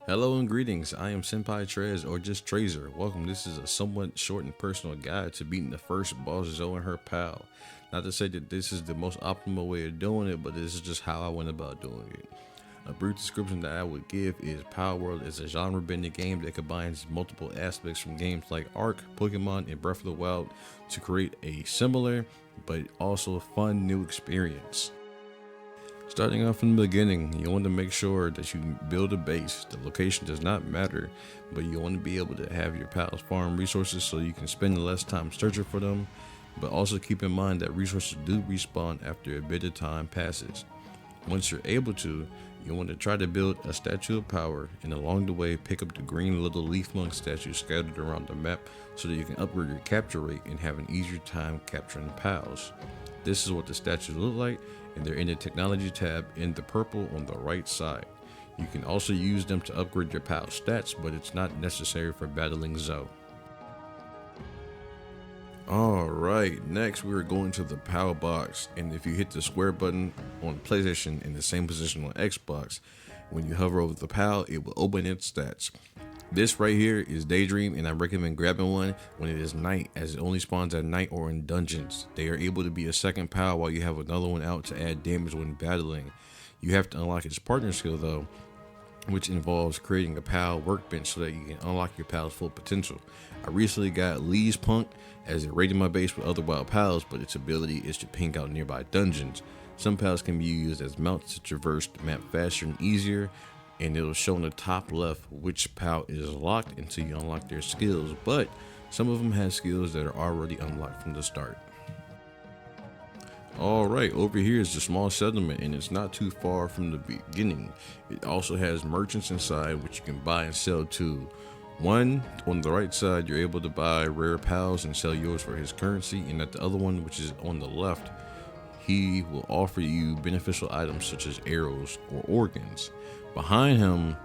Hello and greetings. I am SenpaiTrez or just Trazer. Welcome. This is a somewhat short and personal guide to beating the first boss Zoe and her pal. Not to say that this is the most optimal way of doing it, but this is just how I went about doing it. A brief description that I would give is Palworld is a genre-bending game that combines multiple aspects from games like Ark, Pokemon, and Breath of the Wild to create a similar but also fun new experience. Starting off from the beginning, you want to make sure that you build a base. The location does not matter, but you want to be able to have your pals farm resources so you can spend less time searching for them, but also keep in mind that resources do respawn after a bit of time passes. Once you're able to, you want to try to build a statue of power, and along the way pick up the green little leaf monk statues scattered around the map so that you can upgrade your capture rate and have an easier time capturing pals. This is what the statues look like, and they're in the technology tab in the purple on the right side. You can also use them to upgrade your pal stats, but it's not necessary for battling Zoe. Alright, next we're going to the PAL box, and if you hit the square button on PlayStation in the same position on Xbox, when you hover over the PAL, it will open its stats. This right here is Daydream, and I recommend grabbing one when it is night, as it only spawns at night or in dungeons. They are able to be a second PAL while you have another one out to add damage when battling. You have to unlock its partner skill though, which involves creating a PAL workbench so that you can unlock your pal's full potential. I recently got Lee's Punk as it raided my base with other wild pals, but its ability is to ping out nearby dungeons. Some pals can be used as mounts to traverse the map faster and easier, and it'll show in the top left which pal is locked until you unlock their skills, but some of them have skills that are already unlocked from the start. Alright, over here is the small settlement, and it's not too far from the beginning. It also has merchants inside which you can buy and sell to. One, on the right side, you're able to buy rare pals and sell yours for his currency, and at the other one, which is on the left, he will offer you beneficial items such as arrows or organs. Behind him,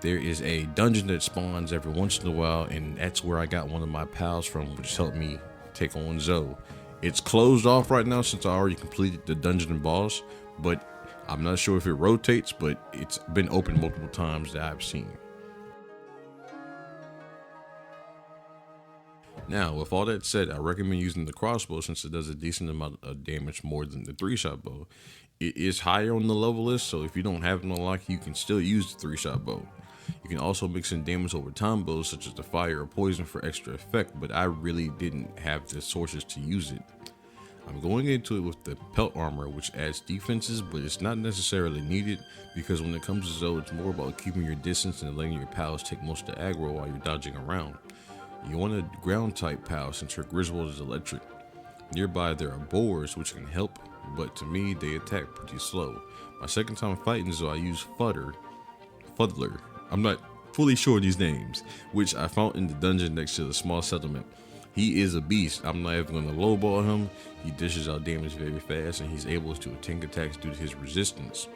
there is a dungeon that spawns every once in a while, and that's where I got one of my pals from, which helped me take on Zoe. It's closed off right now since I already completed the dungeon boss, but I'm not sure if it rotates, but it's been open multiple times that I've seen. Now, with all that said, I recommend using the crossbow since it does a decent amount of damage more than the 3-shot bow. It is higher on the level list, so if you don't have it unlocked, you can still use the 3-shot bow. You can also mix in damage over time bows such as the fire or poison for extra effect, but I really didn't have the sources to use it. I'm going into it with the pelt armor, which adds defenses, but it's not necessarily needed because when it comes to Zoe, it's more about keeping your distance and letting your pals take most of the aggro while you're dodging around. You want a ground type pal since her Griswold is electric. Nearby there are boars which can help, but to me they attack pretty slow. My second time fighting Zoe, I used Fuddler. I'm not fully sure of these names, which I found in the dungeon next to the small settlement. He is a beast. I'm not even going to lowball him. He dishes out damage very fast, and he's able to tank attacks due to his resistance.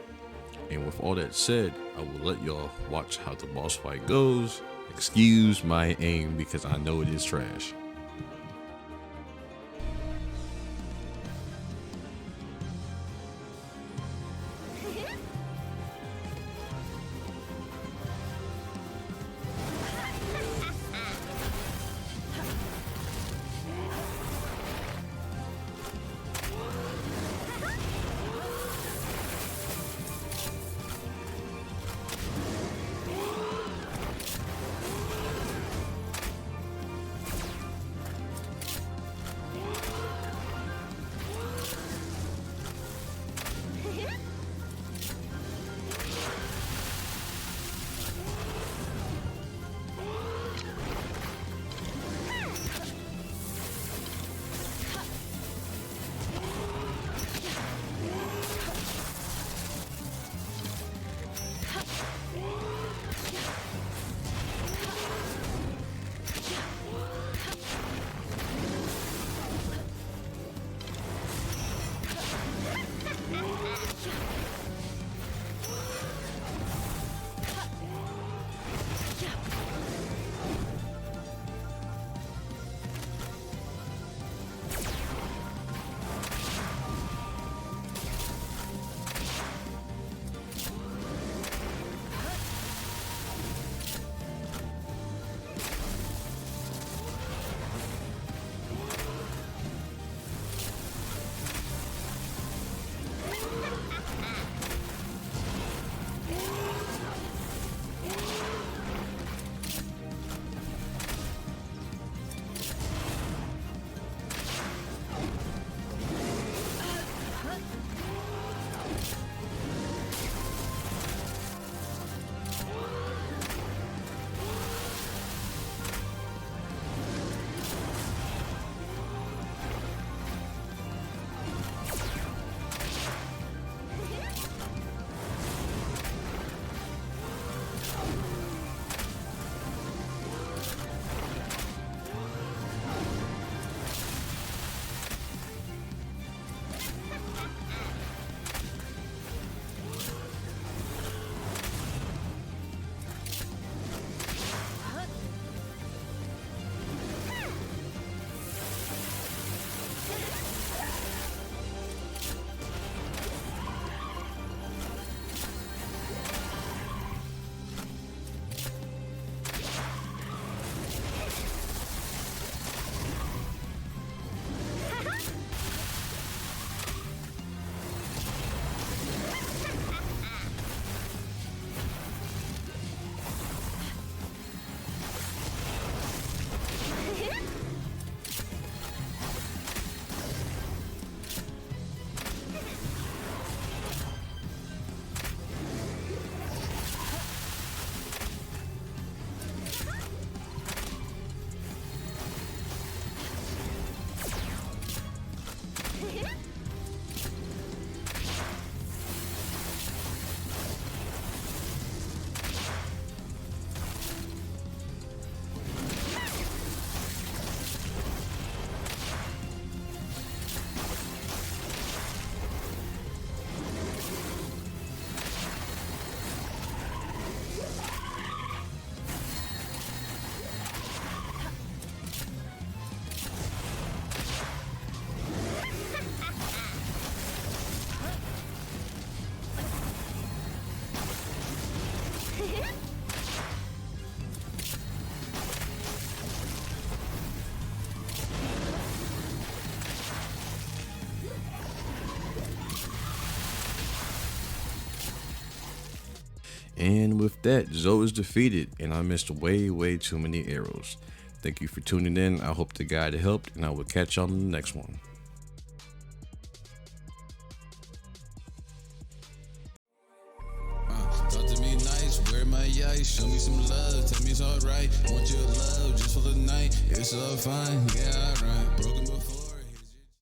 And with all that said, I will let y'all watch how the boss fight goes. Excuse my aim because I know it is trash. And with that, Zoe is defeated, and I missed way too many arrows. Thank you for tuning in. I hope the guide helped, and I will catch y'all in the next one. Talk to me nice, wear my ice, show me some love, tell me it's alright. Want your love just for the night, it's all fine, yeah.